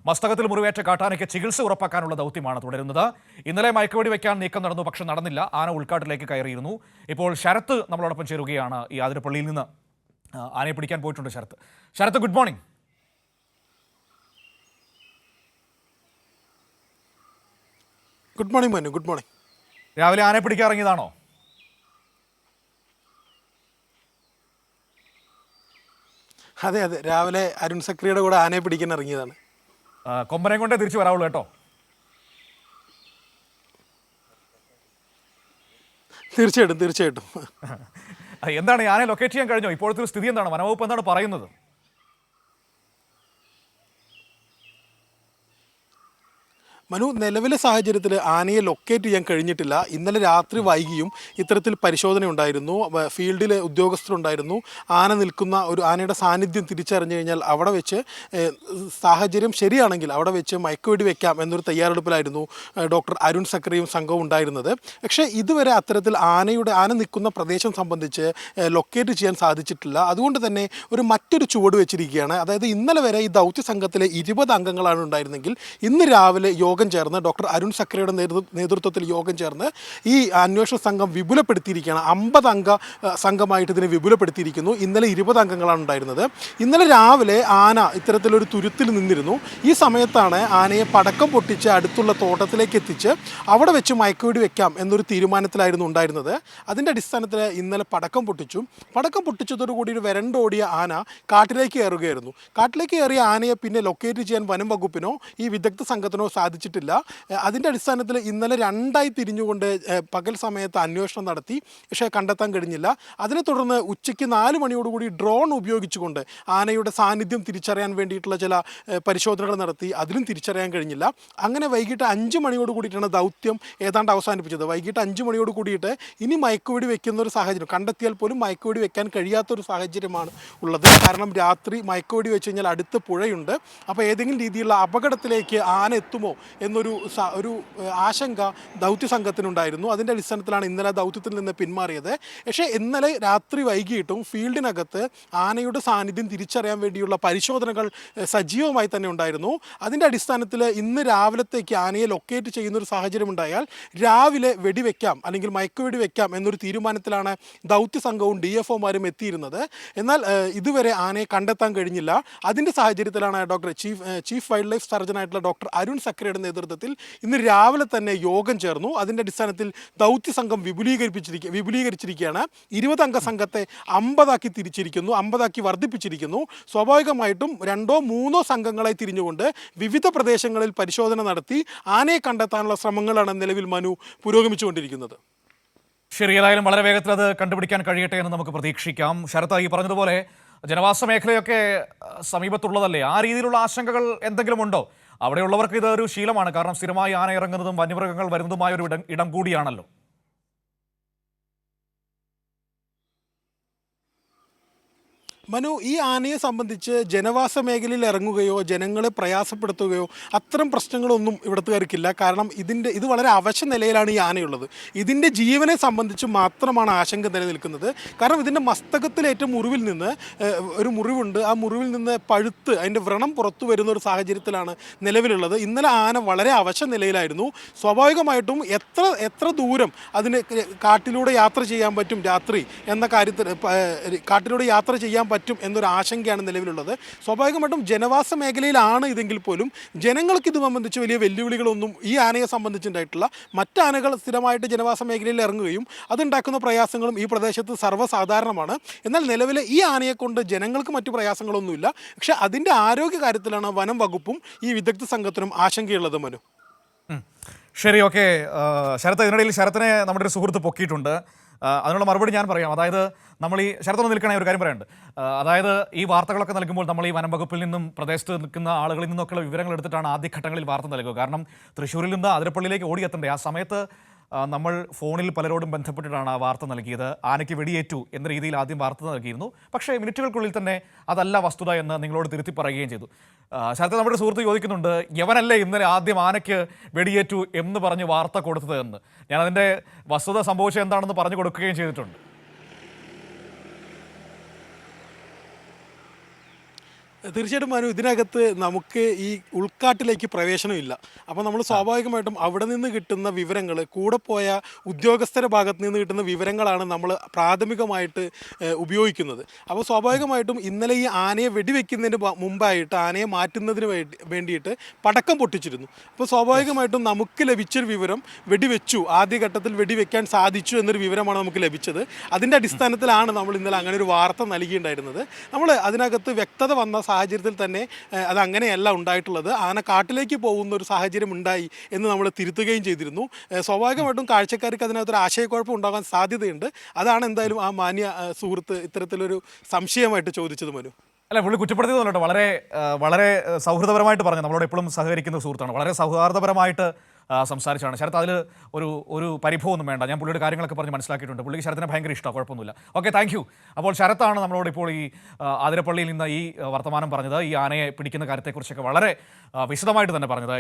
മസ്തകത്തിൽ മുറിവേറ്റ കാട്ടാനയ്ക്ക് ചികിത്സ ഉറപ്പാക്കാനുള്ള ദൗത്യമാണ് തുടരുന്നത്. ഇന്നലെ മയക്കുവെടി വയ്ക്കാൻ നീക്കം നടന്നു, പക്ഷെ നടന്നില്ല. ആന ഉൾക്കാട്ടിലേക്ക് കയറിയിരുന്നു. ഇപ്പോൾ ശരത്ത് നമ്മളോടൊപ്പം ചേരുകയാണ്. ഈ ആതിരപ്പള്ളിയിൽ നിന്ന് ആനയെ പിടിക്കാൻ പോയിട്ടുണ്ട് Sarath, good morning. Good morning Manu. Good morning. രാവിലെ ആനയെ പിടിക്കാൻ ഇറങ്ങിയതാണോ? അതെ, രാവിലെ അരുൺ സക്രിയുടെ കൂടെ ആനയെ പിടിക്കാൻ ഇറങ്ങിയതാണ്. കൊമ്പനെ കൊണ്ടേ തിരിച്ചു വരാവുള്ളൂ കേട്ടോ. തീർച്ചയായിട്ടും. എന്താണ് ആനയെ ലൊക്കേറ്റ് ചെയ്യാൻ കഴിഞ്ഞോ? ഇപ്പോഴത്തെ ഒരു സ്ഥിതി എന്താണ്? വനവകുപ്പ് എന്താണ് പറയുന്നത്? മനു, നിലവിലെ സാഹചര്യത്തിൽ ആനയെ ലൊക്കേറ്റ് ചെയ്യാൻ കഴിഞ്ഞിട്ടില്ല. ഇന്നലെ രാത്രി വൈകിയും ഇത്തരത്തിൽ പരിശോധന ഉണ്ടായിരുന്നു. ഫീൽഡിലെ ഉദ്യോഗസ്ഥരുണ്ടായിരുന്നു. ആന നിൽക്കുന്ന ആനയുടെ സാന്നിധ്യം തിരിച്ചറിഞ്ഞു കഴിഞ്ഞാൽ അവിടെ വെച്ച് സാഹചര്യം ശരിയാണെങ്കിൽ അവിടെ വെച്ച് മയക്കുവെടി വെക്കാം എന്നൊരു തയ്യാറെടുപ്പിലായിരുന്നു ഡോക്ടർ അരുൺ സക്രിയും സംഘവും ഉണ്ടായിരുന്നത്. പക്ഷേ ഇതുവരെ അത്തരത്തിൽ ആന നിൽക്കുന്ന പ്രദേശം സംബന്ധിച്ച് ലൊക്കേറ്റ് ചെയ്യാൻ സാധിച്ചിട്ടില്ല. അതുകൊണ്ട് തന്നെ മറ്റൊരു ചുവട് വെച്ചിരിക്കുകയാണ്. അതായത് ഇന്നലെ വരെ ഈ ദൗത്യ സംഘത്തിലെ 20 അംഗങ്ങളാണ് ഉണ്ടായിരുന്നെങ്കിൽ ഇന്ന് രാവിലെ യോഗം ചേർന്ന് ഡോക്ടർ അരുൺ സക്രിയുടെ നേതൃത്വത്തിൽ യോഗം ചേർന്ന് ഈ അന്വേഷണ സംഘം വിപുലപ്പെടുത്തിയിരിക്കുകയാണ്. 50 അംഗ സംഘമായിട്ട് ഇതിനെ വിപുലപ്പെടുത്തിയിരിക്കുന്നു. ഇന്നലെ 20 അംഗങ്ങളാണ് ഉണ്ടായിരുന്നത്. ഇന്നലെ രാവിലെ ആന ഇത്തരത്തിലൊരു തുരുത്തിൽ നിന്നിരുന്നു. ഈ സമയത്താണ് ആനയെ പടക്കം പൊട്ടിച്ച് അടുത്തുള്ള തോട്ടത്തിലേക്ക് എത്തിച്ച് അവിടെ വെച്ച് മയക്കുവെടി വെക്കാം എന്നൊരു തീരുമാനത്തിലായിരുന്നു ഉണ്ടായിരുന്നത്. അതിൻ്റെ അടിസ്ഥാനത്തിൽ ഇന്നലെ പടക്കം പൊട്ടിച്ചതോടുകൂടി ഒരു വരണ്ടോടിയ ആന കാട്ടിലേക്ക് കയറുകയായിരുന്നു. കാട്ടിലേക്ക് കയറിയ ആനയെ പിന്നെ ലൊക്കേറ്റ് ചെയ്യാൻ വനം വകുപ്പിനോ ഈ വിദഗ്ധ സംഘത്തിനോ സാധിച്ചിട്ടില്ല. അതിൻ്റെ അടിസ്ഥാനത്തിൽ ഇന്നലെ 2ആയി തിരിഞ്ഞുകൊണ്ട് പകൽ സമയത്ത് അന്വേഷണം നടത്തി, പക്ഷേ കണ്ടെത്താൻ കഴിഞ്ഞില്ല. അതിനെ തുടർന്ന് ഉച്ചയ്ക്ക് 4 മണിയോടുകൂടി ഡ്രോൺ ഉപയോഗിച്ചുകൊണ്ട് ആനയുടെ സാന്നിധ്യം തിരിച്ചറിയാൻ വേണ്ടിയിട്ടുള്ള ചില പരിശോധനകൾ നടത്തി. അതിലും തിരിച്ചറിയാൻ കഴിഞ്ഞില്ല. അങ്ങനെ വൈകിട്ട് 5 മണിയോട് കൂടിയിട്ടാണ് ദൗത്യം ഏതാണ്ട് അവസാനിപ്പിച്ചത്. വൈകിട്ട് 5 മണിയോട് കൂടിയിട്ട് ഇനി മയക്കുവെടി വെക്കുന്ന ഒരു സാഹചര്യം, കണ്ടെത്തിയാൽ പോലും മയക്കുവെടി വെക്കാൻ കഴിയാത്തൊരു സാഹചര്യമാണ് ഉള്ളത്. കാരണം രാത്രി മയക്കുവെടി വെച്ച് കഴിഞ്ഞാൽ അടുത്ത് പുഴയുണ്ട്. അപ്പോൾ ഏതെങ്കിലും രീതിയിലുള്ള അപകടത്തിലേക്ക് ആന എത്തുമോ എന്നൊരു ആശങ്ക ദൗത്യ സംഘത്തിനുണ്ടായിരുന്നു. അതിൻ്റെ അടിസ്ഥാനത്തിലാണ് ഇന്നലെ ദൗത്യത്തിൽ നിന്ന് പിന്മാറിയത്. പക്ഷേ ഇന്നലെ രാത്രി വൈകിട്ടും ഫീൽഡിനകത്ത് ആനയുടെ സാന്നിധ്യം തിരിച്ചറിയാൻ വേണ്ടിയുള്ള പരിശോധനകൾ സജീവമായി തന്നെ ഉണ്ടായിരുന്നു. അതിൻ്റെ അടിസ്ഥാനത്തിൽ ഇന്ന് രാവിലത്തേക്ക് ആനയെ ലൊക്കേറ്റ് ചെയ്യുന്നൊരു സാഹചര്യം ഉണ്ടായാൽ രാവിലെ വെടിവെക്കാം അല്ലെങ്കിൽ മയക്കുവെടി വെക്കാം എന്നൊരു തീരുമാനത്തിലാണ് ദൗത്യ സംഘവും DFOമാരും എത്തിയിരുന്നത്. എന്നാൽ ഇതുവരെ ആനയെ കണ്ടെത്താൻ കഴിഞ്ഞില്ല. അതിൻ്റെ സാഹചര്യത്തിലാണ് ചീഫ് വൈൽഡ് ലൈഫ് സർജനായിട്ടുള്ള ഡോക്ടർ അരുൺ സക്രിയുടെ നേതൃത്വത്തിൽ ഇന്ന് രാവിലെ തന്നെ യോഗം ചേർന്നു. അതിൻ്റെ അടിസ്ഥാനത്തിൽ ദൗത്യ സംഘം വിപുലീകരിച്ചിരിക്കുകയാണ്. 20 അംഗ സംഘത്തെ 50ആക്കി തിരിച്ചിരിക്കുന്നു, 50ആക്കി വർദ്ധിപ്പിച്ചിരിക്കുന്നു. സ്വാഭാവികമായിട്ടും 2ഓ 3ഓ സംഘങ്ങളെ തിരിഞ്ഞുകൊണ്ട് വിവിധ പ്രദേശങ്ങളിൽ പരിശോധന നടത്തി ആനയെ കണ്ടെത്താനുള്ള ശ്രമങ്ങളാണ് നിലവിൽ മനു പുരോഗമിച്ചുകൊണ്ടിരിക്കുന്നത്. ശരി, ഏതായാലും വളരെ വേഗത്തിൽ അത് കണ്ടുപിടിക്കാൻ കഴിയട്ടെ എന്ന് നമുക്ക് പ്രതീക്ഷിക്കാം. ശരത്ത്, ഈ പറഞ്ഞതുപോലെ ജനവാസ മേഖലയൊക്കെ സമീപത്തുള്ളതല്ലേ? ആ രീതിയിലുള്ള ആശങ്കകൾ എന്തെങ്കിലും ഉണ്ടോ? അവിടെയുള്ളവർക്ക് ഇതൊരു ശീലമാണ്. കാരണം സ്ഥിരമായി ആന ഇറങ്ങുന്നതും വന്യമൃഗങ്ങൾ വരുന്നതുമായ ഒരു ഇടം കൂടിയാണല്ലോ. മനു, ഈ ആനയെ സംബന്ധിച്ച് ജനവാസ മേഖലയിൽ ഇറങ്ങുകയോ ജനങ്ങളെ പ്രയാസപ്പെടുത്തുകയോ അത്തരം പ്രശ്നങ്ങളൊന്നും ഇവിടത്തുകാർക്കില്ല. കാരണം ഇത് വളരെ അവശ നിലയിലാണ് ഈ ആനയുള്ളത്. ഇതിൻ്റെ ജീവനെ സംബന്ധിച്ച് മാത്രമാണ് ആശങ്ക നിലനിൽക്കുന്നത്. കാരണം ഇതിൻ്റെ മസ്തകത്തിലേറ്റ മുറിവിൽ നിന്ന് ഒരു മുറിവുണ്ട്. ആ മുറിവിൽ നിന്ന് പഴുത്ത് അതിൻ്റെ വ്രണം പുറത്തു വരുന്ന ഒരു സാഹചര്യത്തിലാണ് നിലവിലുള്ളത്. ഇന്നലെ ആന വളരെ അവശ നിലയിലായിരുന്നു. സ്വാഭാവികമായിട്ടും എത്ര ദൂരം അതിന് കാട്ടിലൂടെ യാത്ര ചെയ്യാൻ പറ്റും രാത്രി എന്ന കാര്യത്തിൽ കാട്ടിലൂടെ യാത്ര ചെയ്യാൻ പറ്റും എന്നൊരു ആശങ്കയാണ് നിലവിലുള്ളത്. സ്വാഭാവികമായിട്ടും ജനവാസ മേഖലയിലാണ് ഇതെങ്കിൽ പോലും ജനങ്ങൾക്ക് ഇത് സംബന്ധിച്ച് വലിയ വെല്ലുവിളികളൊന്നും ഈ ആനയെ സംബന്ധിച്ചുണ്ടായിട്ടില്ല. മറ്റാനകൾ സ്ഥിരമായിട്ട് ജനവാസ മേഖലയിൽ ഇറങ്ങുകയും അതുണ്ടാക്കുന്ന പ്രയാസങ്ങളും ഈ പ്രദേശത്ത് സർവ്വസാധാരണമാണ്. എന്നാൽ നിലവിലെ ഈ ആനയെ കൊണ്ട് ജനങ്ങൾക്ക് മറ്റു പ്രയാസങ്ങളൊന്നുമില്ല. പക്ഷേ അതിൻ്റെ ആരോഗ്യ കാര്യത്തിലാണ് വനം വകുപ്പും ഈ വിദഗ്ധ സംഘത്തിനും ആശങ്കയുള്ളത്. മനു, ശരി, ഓക്കെ. ശരത്ത്, ഇതിനിടയിൽ ശരത്തിനെ നമ്മുടെ ഒരു സുഹൃത്ത് പൊക്കിയിട്ടുണ്ട്. അതിനുള്ള മറുപടി ഞാൻ പറയാം. അതായത് നമ്മൾ ഈ ശരത്തൊന്ന് നിൽക്കണേ, ഒരു കാര്യം പറയാനുണ്ട്. അതായത് ഈ വാർത്തകളൊക്കെ നൽകുമ്പോൾ നമ്മൾ ഈ വനം വകുപ്പിൽ നിന്നും പ്രദേശത്ത് നിൽക്കുന്ന ആളുകളിൽ നിന്നൊക്കെയുള്ള വിവരങ്ങൾ എടുത്തിട്ടാണ് ആദ്യഘട്ടങ്ങളിൽ വാർത്ത നൽകുക. കാരണം തൃശ്ശൂരിൽ നിന്ന് അതിരപ്പള്ളിയിലേക്ക് ഓടിയെത്തണ്ടേ. ആ സമയത്ത് നമ്മൾ ഫോണിൽ പലരോടും ബന്ധപ്പെട്ടിട്ടാണ് ആ വാർത്ത നൽകിയത്. ആനയ്ക്ക് വെടിയേറ്റു എന്ന രീതിയിൽ ആദ്യം വാർത്ത നൽകിയിരുന്നു. പക്ഷേ മിനിറ്റുകൾക്കുള്ളിൽ തന്നെ അതല്ല വസ്തുത എന്ന് നിങ്ങളോട് തിരുത്തി പറയുകയും ചെയ്തു. ശരത്ത്, നമ്മുടെ സുഹൃത്ത് ചോദിക്കുന്നുണ്ട്, യവനല്ലേ ഇന്നലെ ആദ്യം ആനയ്ക്ക് വെടിയേറ്റു എന്ന് പറഞ്ഞ് വാർത്ത കൊടുത്തത് എന്ന്. ഞാനതിൻ്റെ വസ്തുത സംഭവിച്ചത് എന്താണെന്ന് പറഞ്ഞു കൊടുക്കുകയും ചെയ്തിട്ടുണ്ട്. തീർച്ചയായിട്ടും മനു, ഇതിനകത്ത് നമുക്ക് ഈ ഉൾക്കാട്ടിലേക്ക് പ്രവേശനമില്ല. അപ്പോൾ നമ്മൾ സ്വാഭാവികമായിട്ടും അവിടെ നിന്ന് കിട്ടുന്ന വിവരങ്ങൾ, കൂടെ പോയ ഉദ്യോഗസ്ഥരുടെ ഭാഗത്ത് നിന്ന് കിട്ടുന്ന വിവരങ്ങളാണ് നമ്മൾ പ്രാഥമികമായിട്ട് ഉപയോഗിക്കുന്നത്. അപ്പോൾ സ്വാഭാവികമായിട്ടും ഇന്നലെ ഈ ആനയെ വെടിവെക്കുന്നതിന് മുമ്പായിട്ട് ആനയെ മാറ്റുന്നതിന് വേണ്ടിയിട്ട് പടക്കം പൊട്ടിച്ചിരുന്നു. അപ്പോൾ സ്വാഭാവികമായിട്ടും നമുക്ക് ലഭിച്ചൊരു വിവരം വെടിവെച്ചു, ആദ്യഘട്ടത്തിൽ വെടിവെക്കാൻ സാധിച്ചു എന്നൊരു വിവരമാണ് നമുക്ക് ലഭിച്ചത്. അതിൻ്റെ അടിസ്ഥാനത്തിലാണ് നമ്മൾ ഇന്നലെ അങ്ങനെ ഒരു വാർത്ത നൽകിയിട്ടുണ്ടായിരുന്നത്. നമ്മൾ അതിനകത്ത് വ്യക്തത വന്ന സാഹചര്യത്തിൽ തന്നെ അത് അങ്ങനെയല്ല ഉണ്ടായിട്ടുള്ളത്. ആന കാട്ടിലേക്ക് പോകുന്ന ഒരു സാഹചര്യം ഉണ്ടായി എന്ന് നമ്മൾ തിരുത്തുകയും ചെയ്തിരുന്നു. സ്വാഭാവികമായിട്ടും കാഴ്ചക്കാർക്ക് അതിനകത്തൊരു ആശയക്കുഴപ്പം ഉണ്ടാകാൻ സാധ്യതയുണ്ട്. അതാണ് എന്തായാലും ആ മാന്യ സുഹൃത്ത് ഇത്തരത്തിലൊരു സംശയമായിട്ട് ചോദിച്ചത് മനു. അല്ല, പുള്ളി കുറ്റപ്പെടുത്തിയതല്ലോ, വളരെ സൗഹൃദപരമായിട്ട് പറഞ്ഞു. നമ്മളോട് എപ്പോഴും സഹകരിക്കുന്ന സുഹൃത്താണ്, വളരെ സൗഹാർദ്ദപരമായിട്ട് സംസാരിച്ചാണ്. ശരത്ത് അതിൽ ഒരു പരിഭവമൊന്നും വേണ്ട. ഞാൻ പുള്ളിയുടെ കാര്യങ്ങളൊക്കെ പറഞ്ഞ് മനസ്സിലാക്കിയിട്ടുണ്ട്. പുള്ളിക്ക് ശരത്തിനെ ഭയങ്കര ഇഷ്ടമാണ്, കുഴപ്പമൊന്നുമില്ല. Okay, thank you. അപ്പോൾ ശരത്താണ് നമ്മളോട് ഇപ്പോൾ ഈ ആതിരപ്പള്ളിയിൽ നിന്ന് ഈ വർത്തമാനം പറഞ്ഞത്, ഈ ആനയെ പിടിക്കുന്ന കാര്യത്തെക്കുറിച്ചൊക്കെ വളരെ വിശദമായിട്ട് തന്നെ പറഞ്ഞത്.